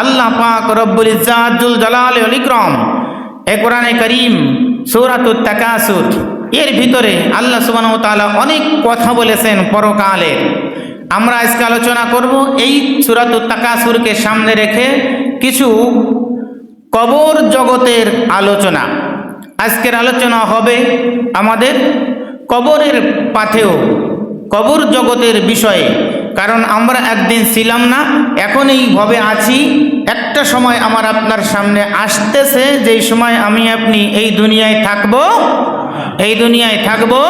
আল্লাহ পাক রব্বুল ইজ্জাত জুল জালাল ওয়াল ইকরাম কোরআনে কারীম সূরাতুত তাকাসুর এর ভিতরে আল্লাহ সুবহানাহু ওয়া তাআলা অনেক কথা বলেছেন পরকালে। আমরা আজকে আলোচনা করব এই সূরাতুত তাকাসুরকে সামনে রেখে কিছু কবর জগতের আলোচনা। আজকের আলোচনা হবে আমাদের কবরের পাথেয়, কবর জগতের বিষয়ে। কারণ আমরা একদিন ছিলাম না, এখন এইভাবে আছি। একটা সময় আমার আপনার সামনে আসতেছে, যেই সময় আমি আপনি এই দুনিয়ায় থাকবো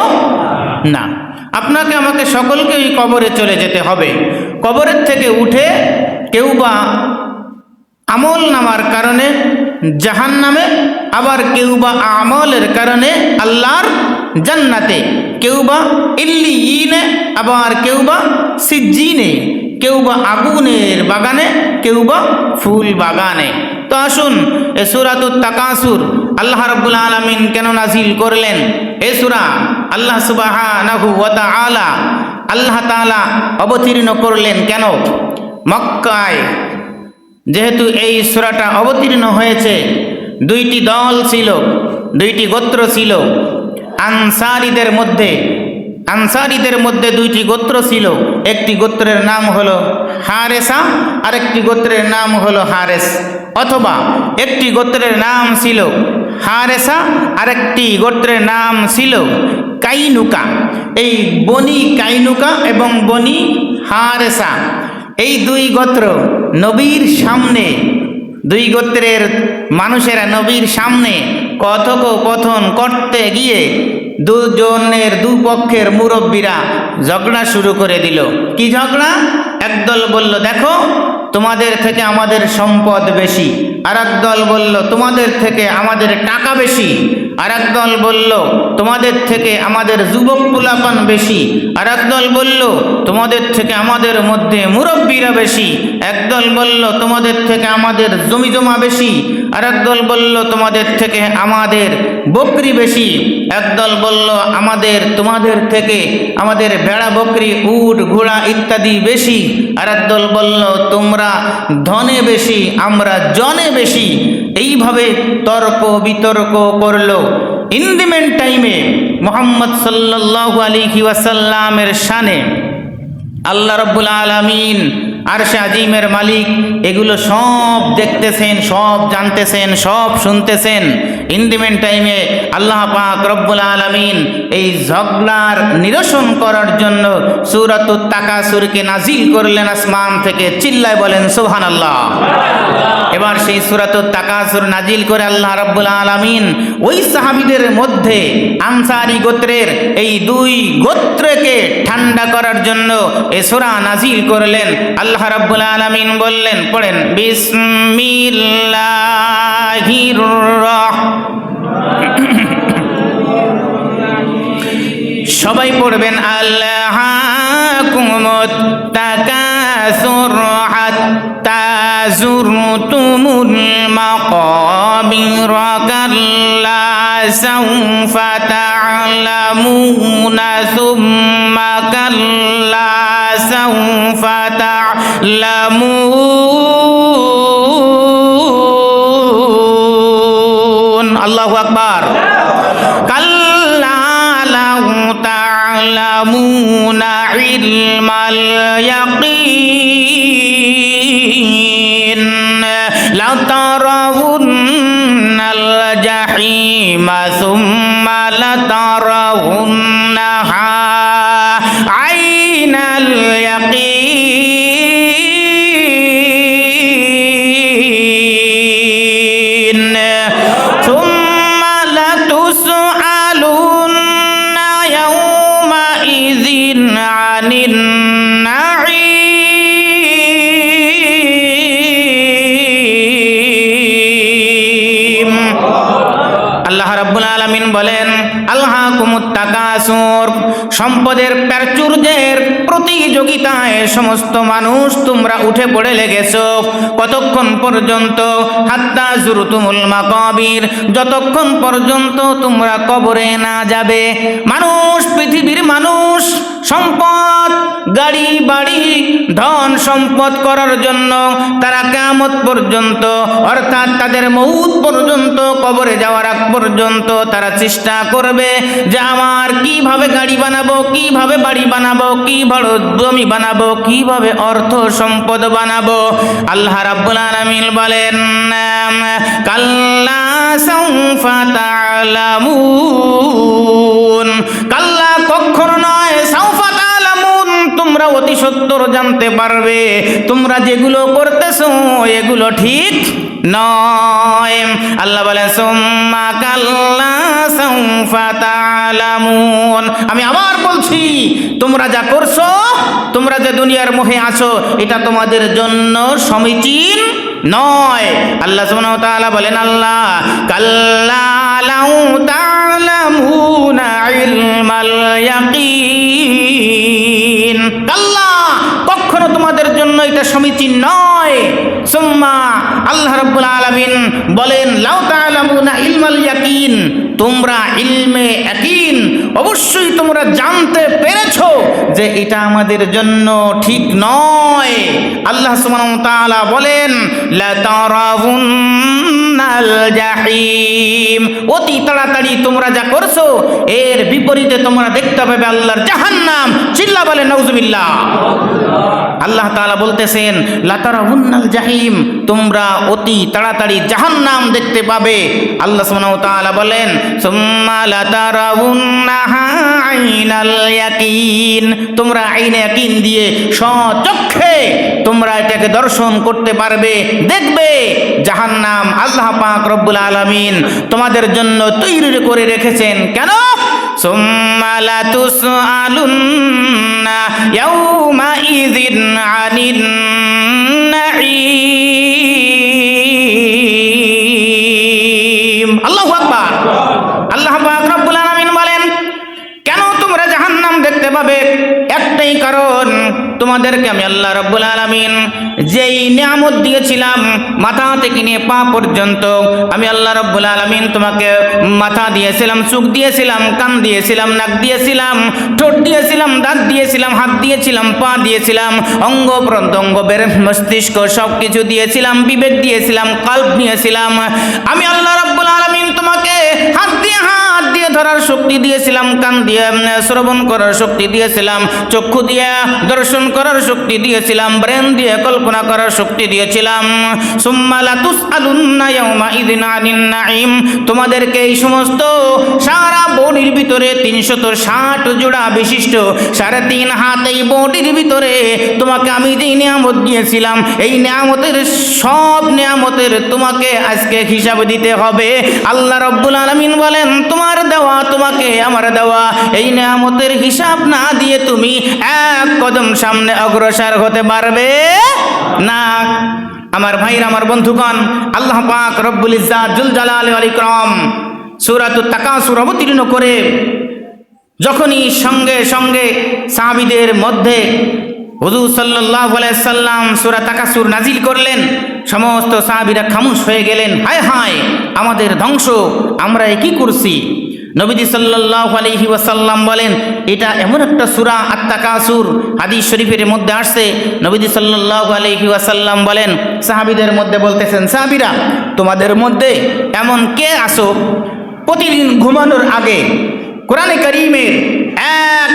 না। আপনাকে আমাকে সকলকে এই কবরে চলে যেতে হবে। কবরের থেকে উঠে কেউ বা আমল নামার কারণে জাহান্নামে, আবার কেউ বা আমলের কারণে আল্লাহর জান্নাতে, কেউ বা ইল্লিয়িনে, আবার কেউ বা সিজ্জিনে, কেউ বা আগুনের বাগানে, কেউ বা ফুল বাগানে। তো আসুন, এ সূরাতুত তাকাসুর আল্লাহ রাব্বুল আলামিন কেন নাজিল করলেন? এই সূরা আল্লাহ সুবহানাহু ওয়া তাআলা আল্লাহ তাআলা অবতীর্ণ করলেন কেন? মক্কায় যেহেতু এই সূরাটা অবতীর্ণ হয়েছে, দুইটি দল ছিল, দুইটি গোত্র ছিল। আনসারীদের মধ্যে দুইটি গোত্র ছিল। একটি গোত্রের নাম হলো হারেসা, আরেকটি গোত্রের নাম হলো হারেস। অথবা একটি গোত্রের নাম ছিল হারেসা, আরেকটি গোত্রের নাম ছিল কাইনুকা। এই বনি কাইনুকা এবং বনি হারেসা, এই দুই গোত্র নবীর সামনে, দুই গোত্রের মানুষেরা নবীর সামনে কথোপকথন করতে গিয়ে দুপক্ষের মুরব্বীরা ঝগড়া শুরু করে দিল। কি ঝগড়া? একদল বলল, দেখো তোমাদের থেকে আমাদের সম্পদ বেশি। আর একদল বলল, তোমাদের থেকে আমাদের টাকা বেশি। আর একদল বলল, তোমাদের থেকে আমাদের যুবক পোলাপান বেশি। আর একদল বলল, তোমাদের থেকে আমাদের মধ্যে মুরব্বীরা বেশি। একদল বলল, তোমাদের থেকে আমাদের জমি জমা বেশি। আর একদল বলল, তোমাদের থেকে আমাদের বকরি বেশি। একদল বলল, তোমাদের থেকে আমাদের ভেড়া বকরি উট ঘোড়া ইত্যাদি বেশি। আর একদল বলল, তোমরা ধনে বেশি, আমরা জনে বেশি। এইভাবে তর্ক বিতর্ক করলো। ইন দি মেন টাইমে মুহাম্মদ সাল্লাল্লাহু আলাইহি ওয়াসাল্লামের শানে আল্লাহ রাব্বুল আলামিন আরশে আজিমের মালিক এগুলো সব দেখতেছেন, সব জানতেছেন, সব শুনতেছেন। ইন দি মেন টাইমে আল্লাহ পাক রব্বুল আলামিন এই ঝগড়ার নিরসন করার জন্য সূরাতুত তাকাসুরকে নাজিল করলেন আসমান থেকে। চিল্লায় বলেন সুবহানাল্লাহ। এবার সেই সূরাতুত তাকাসুর নাজিল করে আল্লাহ রাব্বুল আলামিন ওই সাহাবীদের মধ্যে আনসারী গোত্রের এই দুই গোত্রকে ঠান্ডা করার জন্য এই সূরা নাজিল করলেন। আল্লাহ রাব্বুল আলামিন বললেন, পড়েন, বিসমিল্লাহির সবাই পড়বেন, আল্লাহাকুমুত তাকাসুর হাত্তা যুরতুমুল মাকাবির কাল্লা সাউফা তা'লামুনা সুম্মা কাল্লা সাউফা তা'লামুন। আল্লাহু আকবার। কাল্লা লাউ তা'লামুনা ইলমাল ইয়াকিন লাতারাউন্নাল জাহিমা সুম্মা লাতারাউন্নাহা আইনাল ইয়াকিন সুম্মা লাতুসআলুন্না ইয়াওমাইযিন আনিন নাঈম। আল্লাহ রাব্বুল আলামিন বলেন, আল্লাহাকুমুত তাকাসুর, সম্পদের প্রাচুর্যের প্রতিযোগিতায় সমস্ত মানুষ তোমরা উঠে পড়ে লেগেছো। কতক্ষণ পর্যন্ত? হাত্তা যুরতুমুল মাকাবির, যতক্ষণ পর্যন্ত তোমরা কবরে না যাবে। মানুষ, পৃথিবীর মানুষ সম্পদ, গাড়ি বাড়ি, ধন সম্পদ করার জন্য তারা কিয়ামত পর্যন্ত অর্থাৎ তাদের মউত পর্যন্ত, কবরে যাওয়ার আগ পর্যন্ত তারা চেষ্টা করবে যে আমার কিভাবে গাড়ি বানাবো, কিভাবে বাড়ি বানাবো, কিভাবে জমি বানাবো, কিভাবে অর্থ সম্পদ বানাবো। আল্লাহ রাব্বুল আলামিন বলেন কাল্লা সাউফা তা'লামুন, কাল্লা কখনো নয়, সাউফা তা'লামুন, তোমরা অতি সত্বর জানতে পারবে তোমরা যেগুলো করতেছো এগুলো ঠিক নয়। আল্লাহ বলেন সুম্মা কাল্লা সাউফা তা'লামুন, আমি আবার বলছি তোমরা যা করছো, তোমরা যে দুনিয়ার মোহে আছো এটা তোমাদের জন্য সমীচীন নয়। আল্লাহ সুবহানাহু ওয়া তাআলা বলেন আল্লাহ কাল্লা লাউ তা'লামুনা ইলমাল ইয়াকিন, কাল্লা কখনো তোমাদের জন্য এটা সমীচীন নয়। সুম্মা আল্লাহ রাব্বুল আলামিন বলেন লাউ তা'লামুনা ইলমাল ইয়াকিন, তোমরা ইলমে ইয়াকিন অবশ্যই তোমরা জানতে পেরেছো যে এটা আমাদের জন্য ঠিক নয়। আল্লাহ সুবহানাহু ওয়া তাআলা বলেন লা তারাউন্নাল জাহিম, অতি তাড়াতাড়ি তোমরা যা করছো এর বিপরীতে তোমরা দেখতে পাবে আল্লাহর জাহান্নাম। চিল্লা বলে নাউজুবিল্লাহ। আল্লাহ তাআলা বলতেছেন লা তারাউন্নাল জাহিম, তোমরা অতি তাড়াতাড়ি জাহান্নাম দেখতে পাবে। আল্লাহ সুবহানাহু ওয়া তাআলা বলেন সুম্মা লা তারাউন্নাহা আইনাল ইয়াকিন, তোমরা আইনে ইয়াকিন দিয়ে স্বচক্ষে তোমরা এটাকে দর্শন করতে পারবে, দেখবে জাহান্নাম আল্লাহ পাক রব্বুল আলামিন তোমাদের জন্য তৈরি করে রেখেছেন। কেন? সুম্মা লা তুসআলুন্না ইয়াউমা ইযিন আনিন নাঈম। আল্লাহু আকবার। আল্লাহ পাক রব্বুল আলামিন বলেন কেন তোমরা জাহান্নাম দেখতে পাবে? একটাই কারণ, তোমাদেরকে আমি আল্লাহ রাব্বুল আলামিন যেই নিয়ামত দিয়েছিলাম মাথা থেকে নিয়ে পা পর্যন্ত, আমি আল্লাহ রাব্বুল আলামিন তোমাকে মাথা দিয়েছিলাম, চোখ দিয়েছিলাম, কান দিয়েছিলাম, নাক দিয়েছিলাম, ঠোঁট দিয়েছিলাম, দাঁত দিয়েছিলাম, হাত দিয়েছিলাম, পা দিয়েছিলাম, অঙ্গ প্রত্যঙ্গ, মস্তিষ্ক সব কিছু দিয়েছিলাম, বিবেক দিয়েছিলাম, কল্ব দিয়েছিলাম। আমি আল্লাহ রাব্বুল আলামিন তোমাকে হাত দিয়ে ধরার শক্তি দিয়েছিলাম, কান দিয়ে শ্রবণ করার শক্তি দিয়েছিলাম, চক্ষু দিয়ে দর্শন করার শক্তি দিয়েছিলাম, ব্রেন দিয়ে কল্পনা করার শক্তি দিয়েছিলাম। সুম্মা লা তুসআলুন্না ইয়াউমা ইযিন আনিন নাঈম, তোমাদেরকে এই সমস্ত সারা বডির ভিতরে 360 জোড়া বিশিষ্ট 3.5 হাত এই বডির ভিতরে তোমাকে আমি যে নিয়ামত দিয়েছিলাম, এই নিয়ামতের সব নিয়ামতের তোমাকে আজকে হিসাব দিতে হবে। আল্লাহ রাব্বুল আলামিন বলেন তোমার দেওয়া, তোমাকে আমার দেওয়া এই নিয়ামতের হিসাব না দিয়ে তুমি এক কদম সামনে অগ্রসর হতে পারবে না। আমার ভাইরা, আমার বন্ধুগণ, আল্লাহ পাক রব্বুল ইজ্জাত জুল জালালি ওয়াল ইকরাম সূরাতুত তাকাসুর অবতীর্ণ করে যখনই সঙ্গে সঙ্গে সাহাবীদের মধ্যে হুজুর সাল্লাল্লাহু আলাইহি সাল্লাম সূরা তাকাসুর নাজিল করলেন, সমস্ত সাহাবীরা খামোশ হয়ে গেলেন। হায় হায়, আমাদের ধ্বংস, আমরা কি করছি? নবীজি সাল্লাল্লাহু আলাইহি ওয়াসাল্লাম বলেন এটা এমন একটা সূরা আত-তাকাসুর, হাদিস শরীফের মধ্যে আসছে। নবীজি সাল্লাল্লাহু আলাইহি ওয়াসাল্লাম বলেন সাহাবীদের মধ্যে বলতেছেন, সাহাবীরা তোমাদের মধ্যে এমন কে আছো প্রতিদিন ঘুমানোর আগে কোরআনে কারীমের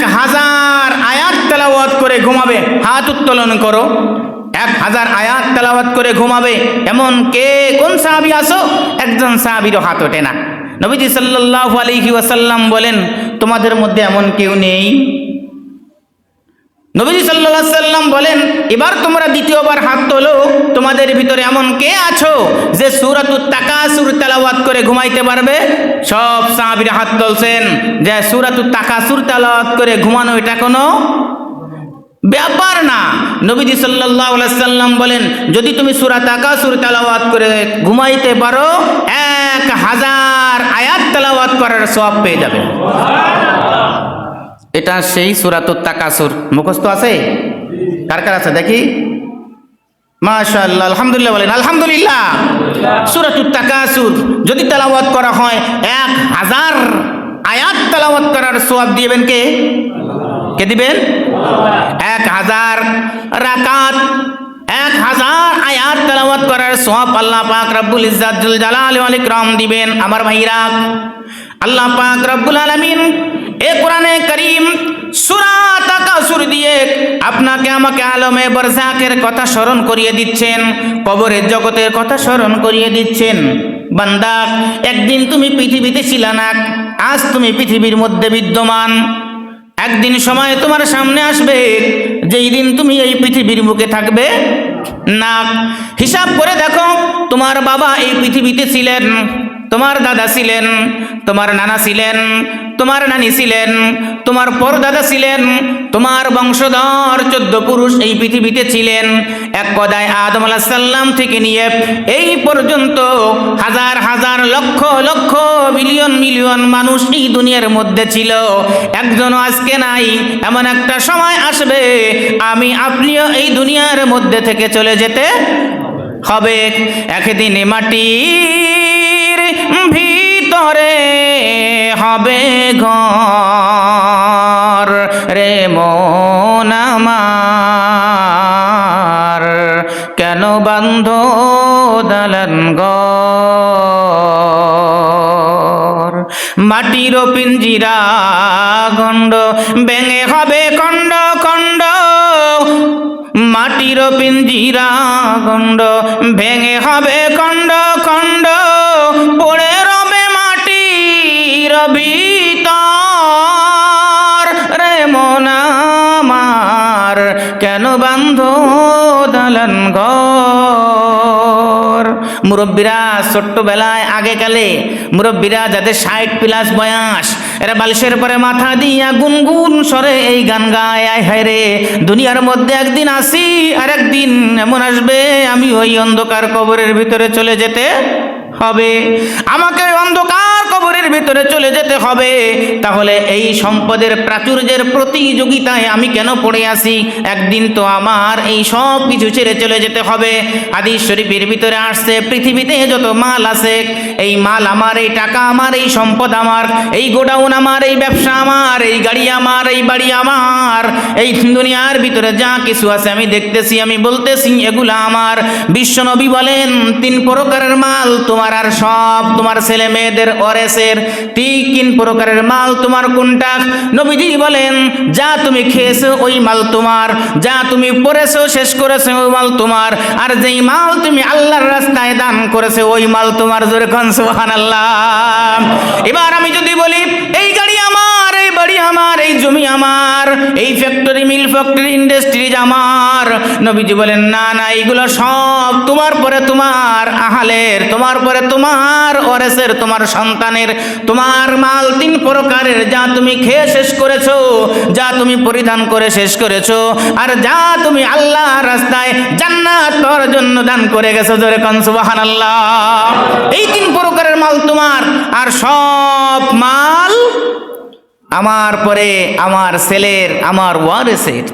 1000 আয়াত তেলাওয়াত করে ঘুমাবে? হাত উত্তোলন করো। 1000 আয়াত তেলাওয়াত করে ঘুমাবে এমন কে, কোন সাহাবী আছো? একজন সাহাবীরও হাত ওঠে না। নবীজি সাল্লাল্লাহু আলাইহি ওয়াসাল্লাম বলেন তোমাদের মধ্যে এমন কেউ নেই? নবীজি সাল্লাল্লাহু আলাইহি ওয়াসাল্লাম বলেন এবার তোমরা দ্বিতীয়বার হাত তোলো, তোমাদের ভিতরে এমন কে আছো যে সূরাতুত তাকাসুর তেলাওয়াত করে ঘুমাইতে পারবে? সব সাহাবীরা হাত তুলছেন যে সূরাতুত তাকাসুর তেলাওয়াত করে ঘুমানো এটা কোনো ব্যাপার না। নবীজি সাল্লাল্লাহু আলাইহি ওয়াসাল্লাম বলেন যদি তুমি সূরা তাকাসুর তেলাওয়াত করে ঘুমাইতে পারো 1000 আয়াত তেলাওয়াত করার সওয়াব পেয়ে যাবে। এটা সেই সূরাতুত তাকাসুর মুখস্থ আছে? কার কার আছে দেখি? মাশাআল্লাহ, আলহামদুলিল্লাহ বলেন আলহামদুলিল্লাহ। সূরাতুত তাকাসুর যদি তেলাওয়াত করা হয় 1000 আয়াত তেলাওয়াত করার সওয়াব দিবেন কে? কে দিবেন? 1000 রাকাত, 1000 আয়াত তেলাওয়াত করার সওয়াব আল্লাহ পাক রব্বুল ইজ্জত জুল জালাল ওয়াল ইকরাম দিবেন। আমার ভাইরা, আল্লাহ পাক রব্বুল আলামিন এই কোরআনে কারীম সূরা তাকাসুর দিয়ে আপনাকে আমাকে আলমে বারযাকের কথা স্মরণ করিয়ে দিচ্ছেন, কবরের জগতের কথা স্মরণ করিয়ে দিচ্ছেন। বান্দা, একদিন তুমি পৃথিবীতে ছিলে না, আজ তুমি পৃথিবীর মধ্যে বিদ্যমান। একদিন সময় তোমার সামনে আসবে যেই দিন তুমি এই পৃথিবীর মুখে থাকবে না। হিসাব করে দেখো, তোমার বাবা এই পৃথিবীতে ছিলেন, তোমার দাদা ছিলেন, তোমার নানা ছিলেন, তোমার নানি ছিলেন, তোমার পরদাদা ছিলেন, তোমার বংশধর 14 পুরুষ এই পৃথিবীতে ছিলেন। এক কথায় আদম আলাইহিস সালাম থেকে নিয়ে এই পর্যন্ত হাজার হাজার লক্ষ লক্ষ মিলিয়ন মিলিয়ন মানুষ এই দুনিয়ার মধ্যে ছিল, একজনও আজকে নাই। এমন একটা সময় আসবে আমি আপনিও এই দুনিয়ার মধ্যে থেকে চলে যেতে হবে। একদিন মাটির ভিতরে হবে ঘর রে মন আমার, কেন বান্ধ দালান ঘর। মাটির পিঞ্জিরা গন্ড ভেঙে হবে খণ্ড খণ্ড, মাটির পিঞ্জিরা গন্ড ভেঙে হবে খণ্ড খণ্ড, পড়ে রবে মাটির ভিতর রে মন আমার, কেন বান্ধ দালান ঘর। মুরব্বীরা ছোট্টবেলায় আগেকালে মুরব্বীরা যাদের 60+ বয়স, এরা বালিশের পরে মাথা দিয়া গুনগুন স্বরে এই গান গায়, আয় হায় রে দুনিয়ার মধ্যে একদিন আসি আর একদিন এমন আসবে আমি ওই অন্ধকার কবরের ভিতরে চলে যেতে হবে, আমাকে অন্ধকার কবরের ভিতরে চলে যেতে হবে। তাহলে এই সম্পদের প্রাচুর্যের প্রতিযোগিতায় আমি কেন পড়ে আসি? একদিন তো আমার এই সব কিছু ছেড়ে চলে যেতে হবে। হাদিস শরীফের ভিতরে আসছে, পৃথিবীতে যত মাল আছে, এই মাল আমার, এই টাকা আমার, এই সম্পদ আমার, এই গোডাউন আমার, এই ব্যবসা আমার, এই গাড়ি আমার, এই বাড়ি আমার, এই দুনিয়ার ভিতরে যা কিছু আছে আমি দেখতেছি, আমি বলতেছি এগুলা আমার। বিশ্বনবী বলেন 3 প্রকারের মাল তোমার, আর সব তোমার ছেলে মেয়েদের ওয়ারিসের। 3 প্রকারের মাল তোমার কোনটা? নবীজি বলেন, যা তুমি খেয়েছো ওই মাল তোমার, যা তুমি পড়েছো শেষ করেছো ওই মাল তোমার, আর যেই মাল তুমি আল্লাহর রাস্তায় দান করেছো ওই মাল তোমার। জোরে কোন সুবহানাল্লাহ। এবার আমি যদি বলি এই গাড়ি আমার, এই বাড়ি আমার, এই জমি আমার, এই ফ্যাক্টরি মিল ফ্যাক্টরি ইন্ডাস্ট্রিজ আমার, নবীজি বলেন না না, এইগুলো সব তোমার পরে তোমার আহালের, তোমার পরে তোমার ওয়ারিসের, তোমার সন্তানের। তোমার মাল 3 প্রকারের, যা তুমি খেয়ে শেষ করেছো, যা তুমি পরিধান করে শেষ করেছো, আর যা তুমি আল্লাহর রাস্তায় জান্নাত পাওয়ার জন্য দান করে গেছো। জোরে কোন সুবহানাল্লাহ। এই 3 প্রকারের মাল তোমার, আর সব মাল আমার পরে আমার ছেলের, আমার ওয়ারিসের।